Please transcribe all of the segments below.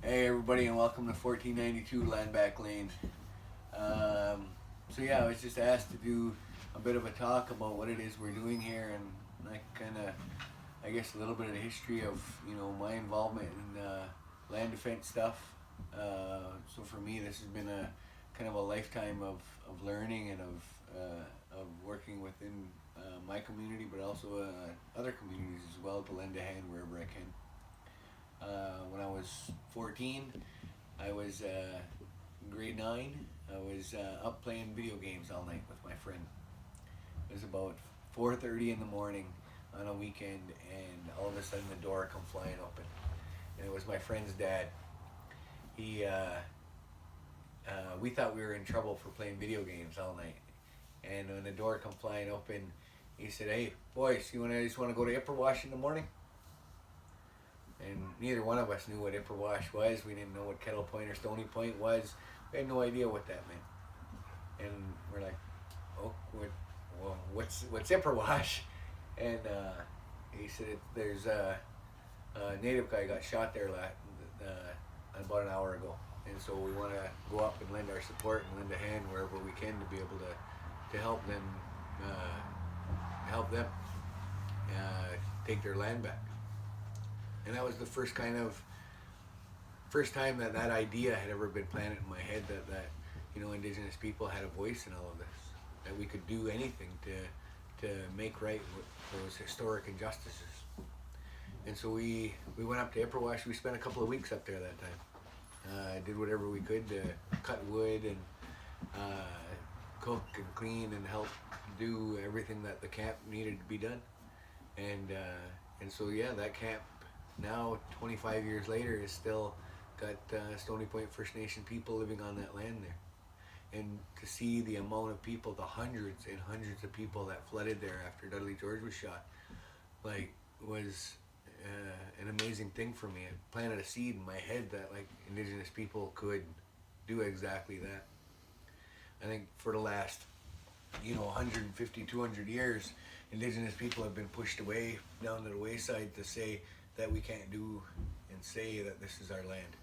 Hey everybody, and welcome to 1492 Landback Lane. So yeah, I was just asked to do a bit of a talk about what it is we're doing here, and like I guess a little bit of the history of my involvement in land defense stuff. So for me, this has been a kind of a lifetime of learning and of working within my community, but also other communities as well, to lend a hand wherever I can. When I was 14, I was grade 9. I was up playing video games all night with my friend. It was about 4:30 in the morning on a weekend, and all of a sudden the door come flying open, and it was my friend's dad. He we thought we were in trouble for playing video games all night, and when the door come flying open, he said, "Hey boys, you just want to go to Ipperwash in the morning?" And neither one of us knew what Ipperwash was. We didn't know what Kettle Point or Stony Point was. We had no idea what that meant. And we're like, "Oh, what's Ipperwash?" And he said, "There's a native guy got shot there about an hour ago, and so we want to go up and lend our support and lend a hand wherever we can to be able to help them help them take their land back." And that was the first time that idea had ever been planted in my head, that Indigenous people had a voice in all of this, that we could do anything to make right those historic injustices. And so we went up to Ipperwash. We spent a couple of weeks up there that time. Did whatever we could to cut wood and cook and clean and help do everything that the camp needed to be done. And so yeah, that camp now 25 years later is still got Stony Point First Nation people living on that land there. And to see the amount of people, the hundreds and hundreds of people that flooded there after Dudley George was shot, was an amazing thing for me. It planted a seed in my head that Indigenous people could do exactly that. I think for the last 150, 200 years, Indigenous people have been pushed away down to the wayside to say that we can't do and say that this is our land.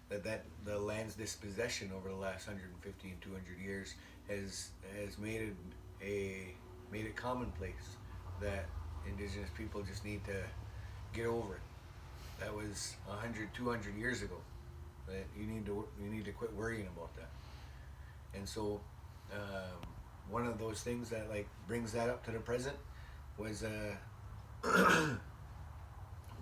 That the land's dispossession over the last 150 and 200 years has made it commonplace that Indigenous people just need to get over it. That was 100, 200 years ago. That you need to quit worrying about that. And so one of those things that brings that up to the present was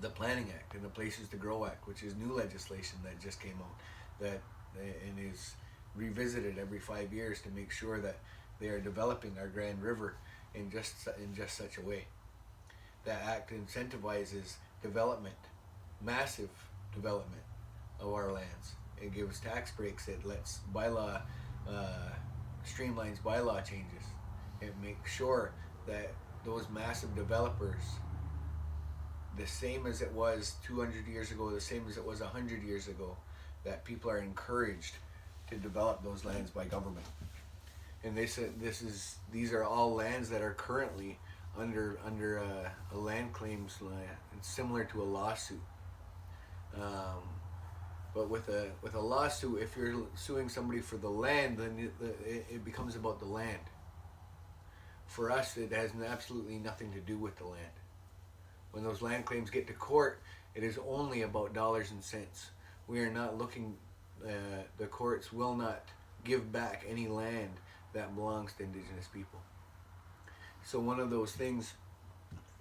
the Planning Act and the Places to Grow Act, which is new legislation that just came out, and is revisited every 5 years to make sure that they are developing our Grand River in just such a way. That act incentivizes development, massive development of our lands. It gives tax breaks. It lets streamlines bylaw changes. It makes sure that those massive developers, the same as it was 200 years ago, the same as it was 100 years ago, that people are encouraged to develop those lands by government. And they said these are all lands that are currently under a land claims similar to a lawsuit. But with a lawsuit, if you're suing somebody for the land, then it becomes about the land. For us, it has absolutely nothing to do with the land. When those land claims get to court, it is only about dollars and cents. We are not looking, the courts will not give back any land that belongs to Indigenous people. So one of those things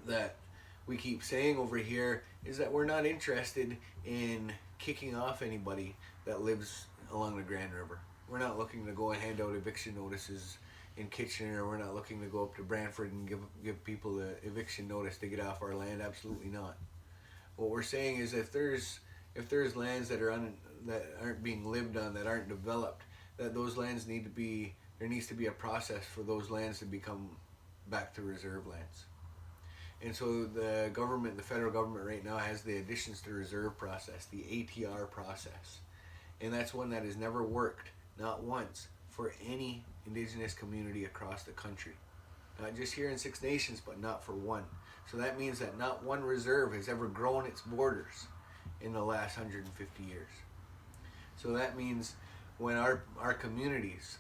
that we keep saying over here is that we're not interested in kicking off anybody that lives along the Grand River. We're not looking to go and hand out eviction notices in Kitchener. We're not looking to go up to Brantford and give people the eviction notice to get off our land. Absolutely not. What we're saying is if there's lands that aren't being lived on, that aren't developed, that those lands there needs to be a process for those lands to become back to reserve lands. And so the federal government right now has the additions to reserve process, the ATR process. And that's one that has never worked, not once, for any Indigenous community across the country. Not just here in Six Nations, but not for one. So that means that not one reserve has ever grown its borders in the last 150 years. So that means when our communities,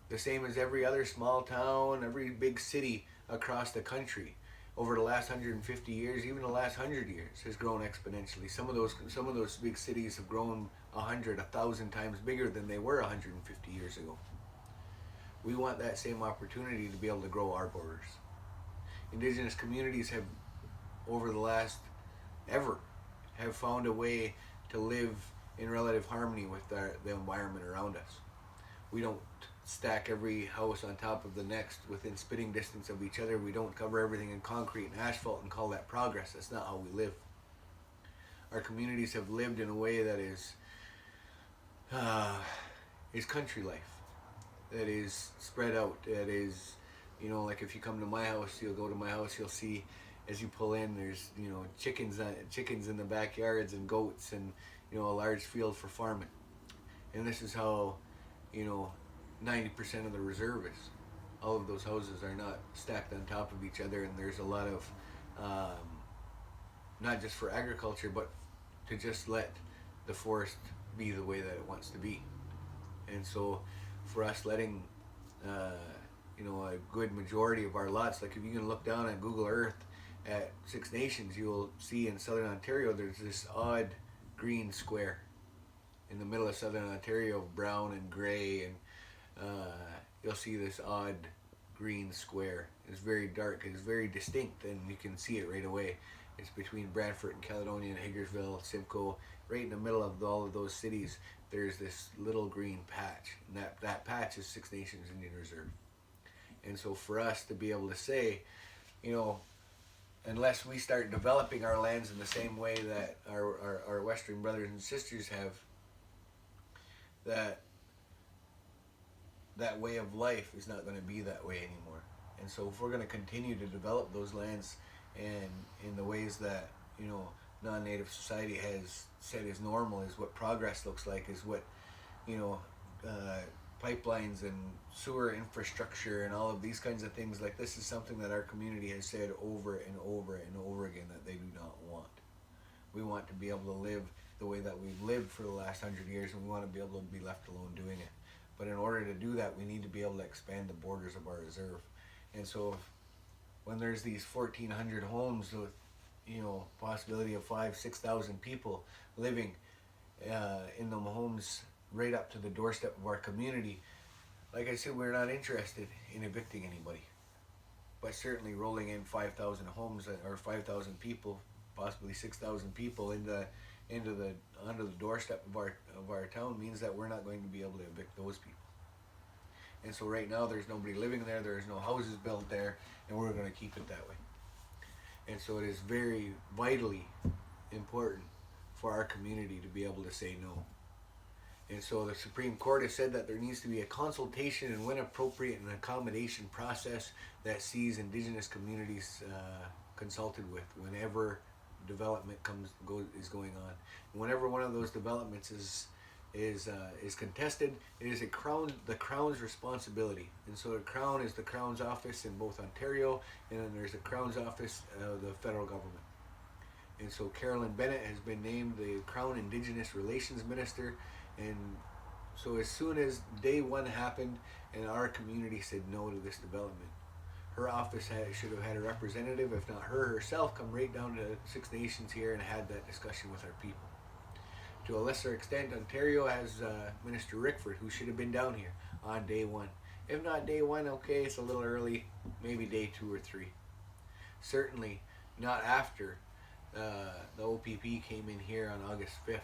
the same as every other small town, every big city across the country, over the last 150 years, even the last 100 years, has grown exponentially. Some of those big cities have grown 100, 1,000 times bigger than they were 150 years ago. We want that same opportunity to be able to grow our borders. Indigenous communities have, over the last ever, have found a way to live in relative harmony with the environment around us. We don't stack every house on top of the next within spitting distance of each other. We don't cover everything in concrete and asphalt and call that progress. That's not how we live. Our communities have lived in a way that is country life, that is spread out, that is, like if you come to my house, you'll go to my house, you'll see as you pull in, there's, chickens in the backyards and goats and, a large field for farming. And this is how, 90% of the reserve is. All of those houses are not stacked on top of each other, and there's a lot of, not just for agriculture, but to just let the forest be the way that it wants to be. And so for us letting, a good majority of our lots, like if you can look down on Google Earth at Six Nations, you'll see in Southern Ontario there's this odd green square in the middle of Southern Ontario, brown and gray, and you'll see this odd green square. It's very dark, it's very distinct, and you can see it right away. It's between Brantford and Caledonia and Hagersville, Simcoe. Right in the middle of all of those cities, there's this little green patch, and that patch is Six Nations Indian Reserve. And so for us to be able to say, unless we start developing our lands in the same way that our Western brothers and sisters have, that way of life is not going to be that way anymore. And so if we're going to continue to develop those lands and in the ways that, non-native society has said is normal, is what progress looks like, is what, pipelines and sewer infrastructure and all of these kinds of things, like this is something that our community has said over and over and over again that they do not want. We want to be able to live the way that we've lived for the last 100 years, and we want to be able to be left alone doing it. But in order to do that, we need to be able to expand the borders of our reserve. And so when there's these 1,400 homes with, possibility of 5,000-6,000 people living in them homes right up to the doorstep of our community, like I said, we're not interested in evicting anybody. But certainly rolling in 5,000 homes or 5,000 people, possibly 6,000 people onto the doorstep of our town means that we're not going to be able to evict those people. And so right now there's nobody living there, there's no houses built there, and we're going to keep it that way. And so it is very vitally important for our community to be able to say no. And so the Supreme Court has said that there needs to be a consultation and, when appropriate, an accommodation process that sees Indigenous communities consulted with whenever development is going on. And whenever one of those developments is contested, it is the Crown's responsibility. And so the Crown is the Crown's office in both Ontario, and then there's the Crown's office of the federal government. And so Carolyn Bennett has been named the Crown Indigenous Relations Minister. And so as soon as day one happened and our community said no to this development, her office should have had a representative, if not her herself, come right down to Six Nations here and had that discussion with our people. To a lesser extent, Ontario has Minister Rickford, who should have been down here on day one. If not day one, okay, it's a little early, maybe day 2 or 3. Certainly not after the OPP came in here on August 5th,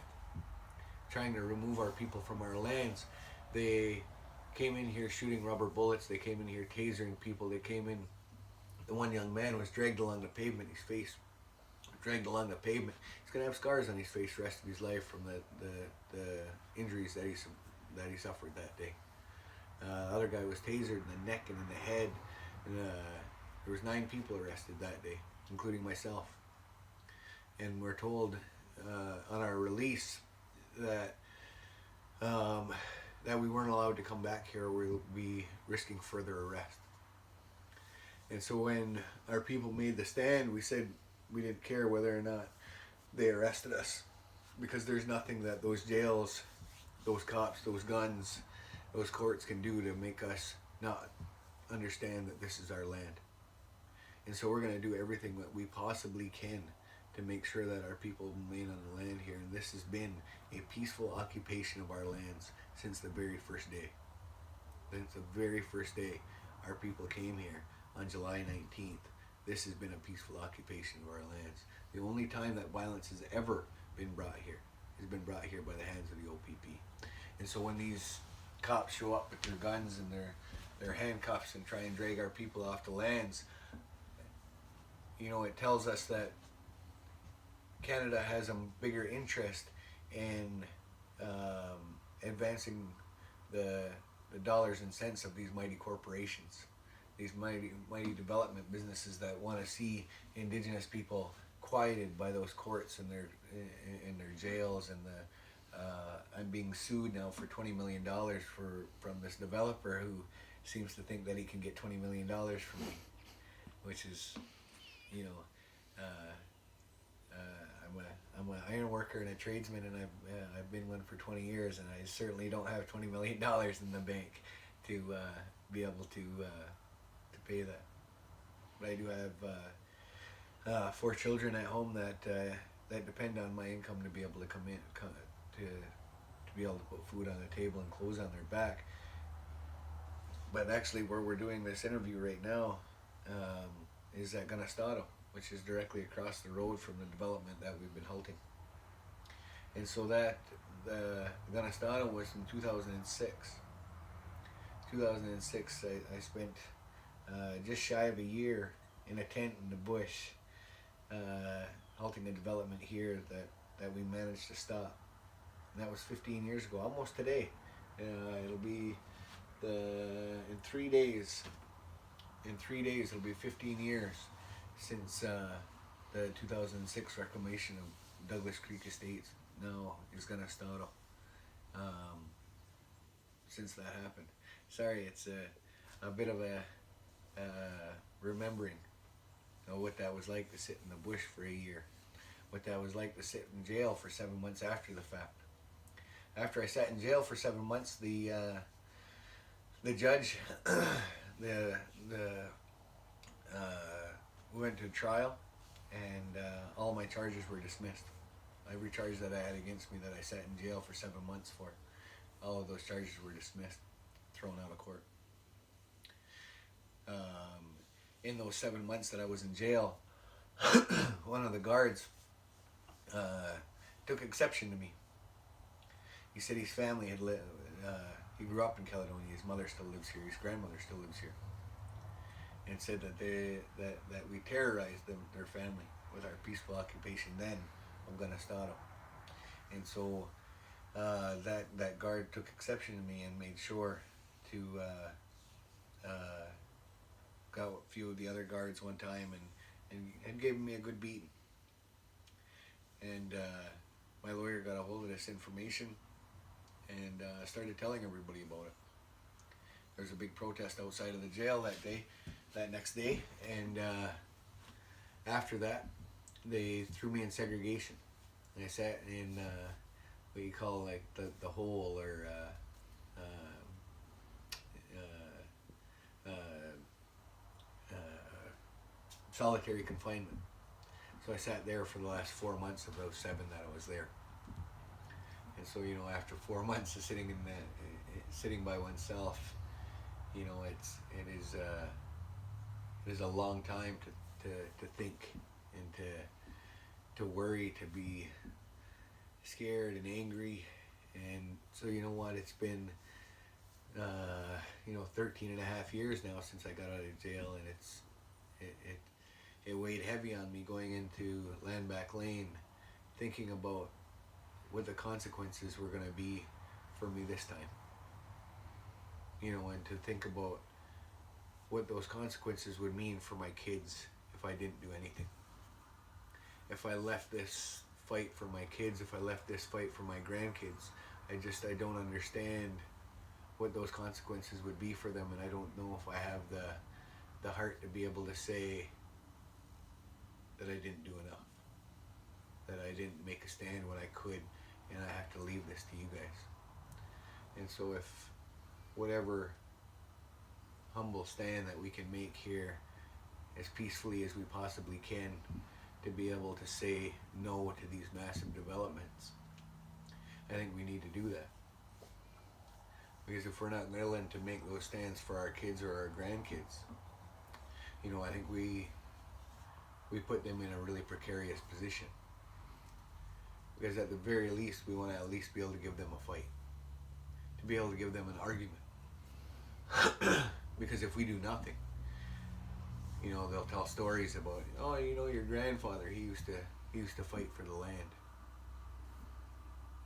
trying to remove our people from our lands. They came in here shooting rubber bullets. They came in here tasering people. They came in. The one young man was dragged along the pavement. His face dragged along the pavement. He's gonna have scars on his face the rest of his life from the injuries that he suffered that day. The other guy was tasered in the neck and in the head. And, there was 9 people arrested that day, including myself. And we're told on our release that that we weren't allowed to come back here, or we'll be risking further arrest. And so when our people made the stand, we said we didn't care whether or not they arrested us, because there's nothing that those jails those cops, those guns, those courts can do to make us not understand that this is our land. And so we're going to do everything that we possibly can to make sure that our people remain on the land here. And this has been a peaceful occupation of our lands since the very first day. Since the very first day our people came here on July 19th, this has been a peaceful occupation of our lands. The only time that violence has ever been brought here has been brought here by the hands of the OPP. And so when these cops show up with their guns and their handcuffs and try and drag our people off the lands, you know, it tells us that Canada has a bigger interest in advancing the dollars and cents of these mighty corporations, these mighty development businesses that want to see Indigenous people quieted by those courts and their jails. And I'm being sued now for $20 million from this developer who seems to think that he can get $20 million from me, which is, you know, I'm an iron worker and a tradesman, and I've been one for 20 years, and I certainly don't have $20 million in the bank to be able to pay that. But I do have 4 children at home that depend on my income to be able to to be able to put food on the table and clothes on their back. But actually, where we're doing this interview right now is at Ganastado, which is directly across the road from the development that we've been halting. And so that Ganastado was in 2006. 2006, I spent just shy of a year in a tent in the bush, halting a development here that we managed to stop. And that was 15 years ago, almost today. It'll be in 3 days. In 3 days, it'll be 15 years since the 2006 reclamation of Douglas Creek Estates, now is Ganastado. Since that happened. Sorry, it's a bit of a remembering, you know, what that was like to sit in the bush for a year, what that was like to sit in jail for 7 months after the fact. After I sat in jail for 7 months, the judge, we went to trial, and all my charges were dismissed. Every charge that I had against me that I sat in jail for 7 months for, all of those charges were dismissed, thrown out of court. In those 7 months that I was in jail, one of the guards took exception to me. He said his family had he grew up in Caledonia. His mother still lives here. His grandmother still lives here. And said that that we terrorized their family with our peaceful occupation then of Ganastado. And so that guard took exception to me and made sure to got a few of the other guards one time and gave me a good beating. And my lawyer got a hold of this information and started telling everybody about it. There was a big protest outside of the jail that next day, and after that they threw me in segregation. And I sat in what you call like the hole, or solitary confinement. So I sat there for the last 4 months of those 7 that I was there. And so, you know, after 4 months of sitting sitting by oneself, you know, it is a long time to think and to worry, to be scared and angry. And so, you know what, it's been 13 and a half years now since I got out of jail, and it weighed heavy on me going into Land Back Lane, thinking about what the consequences were going to be for me this time. You know, and to think about what those consequences would mean for my kids if I didn't do anything. If I left this fight for my kids, if I left this fight for my grandkids, I don't understand what those consequences would be for them, and I don't know if I have the heart to be able to say that I didn't do enough, that I didn't make a stand when I could, and I have to leave this to you guys. And so if whatever humble stand that we can make here as peacefully as we possibly can to be able to say no to these massive developments, I think we need to do that. Because if we're not willing to make those stands for our kids or our grandkids, you know, I think we put them in a really precarious position. Because at the very least, we want to at least be able to give them a fight, to be able to give them an argument. Because if we do nothing, you know, they'll tell stories about, oh, you know, your grandfather, he used to fight for the land,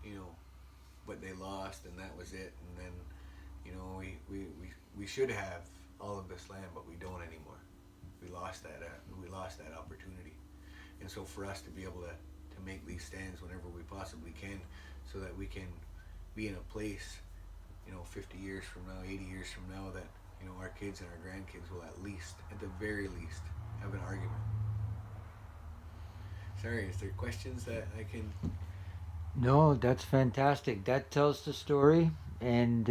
you know, but they lost and that was it. And then, you know, we should have all of this land, but we don't anymore. We lost that opportunity. And so for us to be able to make these stands whenever we possibly can, so that we can be in a place, you know, 50 years from now, 80 years from now, that, you know, our kids and our grandkids will at the very least, have an argument. Sorry, is there questions that I can... No, that's fantastic. That tells the story, and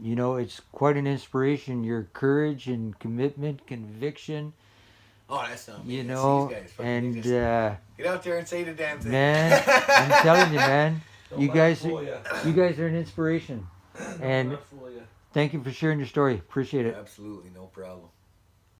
you know, it's quite an inspiration. Your courage and commitment, conviction. Oh, that's not me. You That's know, these guys. and Just get out there and say the damn thing. man, I'm telling you, man, Don't you let guys, it fool ya. you guys are an inspiration. Don't And let it fool ya. thank you for sharing your story. Appreciate it. Absolutely, no problem.